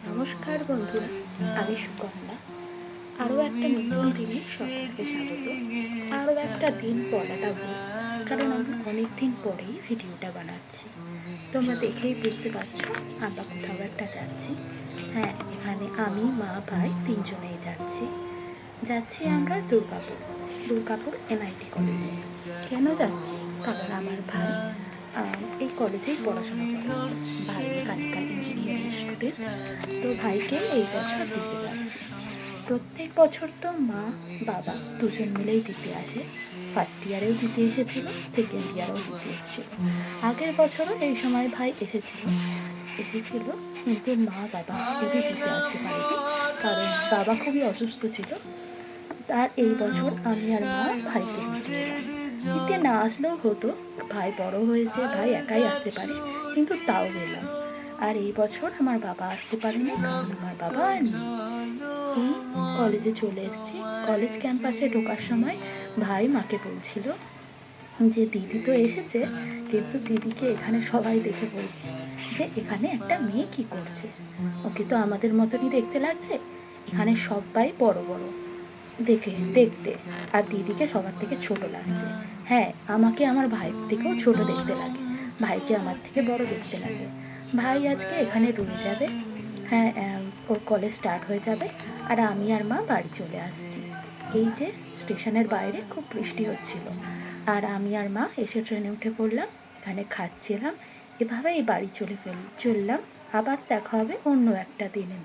নমস্কার বন্ধুরা, আমি সুকন্যা। আরও একটা নতুন দিনে সকলকে স্বাগত। আরও একটা দিন বলাটা ভুল, কারণ আমি অনেক দিন পরেই ভিডিওটা বানাচ্ছি। তোমরা দেখেই বুঝতে পারছো আমরা কোথাও একটা যাচ্ছি। হ্যাঁ, এখানে আমি, মা, ভাই তিনজনেই যাচ্ছি। আমরা দুর্গাপুর এনআইটি কলেজে। কেন যাচ্ছি? কারণ আমার ভাই এই কলেজেই পড়াশোনা করে। ভাই মেকানিক্যাল ইঞ্জিনিয়ারিং স্টুডেন্ট। তো ভাইকে এই বছর দিতে যাচ্ছি। প্রত্যেক বছর তো মা বাবা দুজন মিলেই দিতে আসে। ফার্স্ট ইয়ারেও দিতে এসেছিল, সেকেন্ড ইয়ারেও দিতে এসেছিল। আগের বছরও এই সময় ভাই এসেছিল, কিন্তু মা বাবা কেউই দিতে আসতে পারেনি, কারণ বাবা খুবই অসুস্থ ছিল। আর এই বছর আমি আর মা ভাইকে দিতে এলাম। দিতে না আসলেও হতো, ভাই বড় হয়েছে, ভাই একাই আসতে পারে, কিন্তু তাও এলাম। আর এই বছর আমার বাবা আসতে পারেনি, কারণ আমার বাবা আর নেই। এই কলেজে চলে এসেছি। কলেজ ক্যাম্পাসে ঢোকার সময় ভাই মাকে বলছিল যে দিদি তো এসেছে, কিন্তু দিদিকে এখানে সবাই দেখে বলবে যে এখানে একটা মেয়ে কি করছে, ওকে তো আমাদের মতনই দেখতে লাগছে, এখানে সবাই বড় বড় দেখতে, আর দিদিকে সবার থেকে ছোট লাগছে। হ্যাঁ, আমাকে আমার ভাইয়ের থেকেও ছোট দেখতে লাগে, ভাইকে আমার থেকে বড় দেখতে লাগে। ভাই আজকে এখানে রয়ে যাবে। হ্যাঁ, ওর কলেজ স্টার্ট হয়ে যাবে, আর আমি আর মা বাড়ি চলে আসছি। এই যে স্টেশনের বাইরে খুব বৃষ্টি হচ্ছিল, আর আমি আর মা এসে ট্রেনে উঠে পড়লাম, এখানে খাচ্ছিলাম, এভাবেই বাড়ি চললাম। আবার দেখা হবে অন্য একটা দিনে।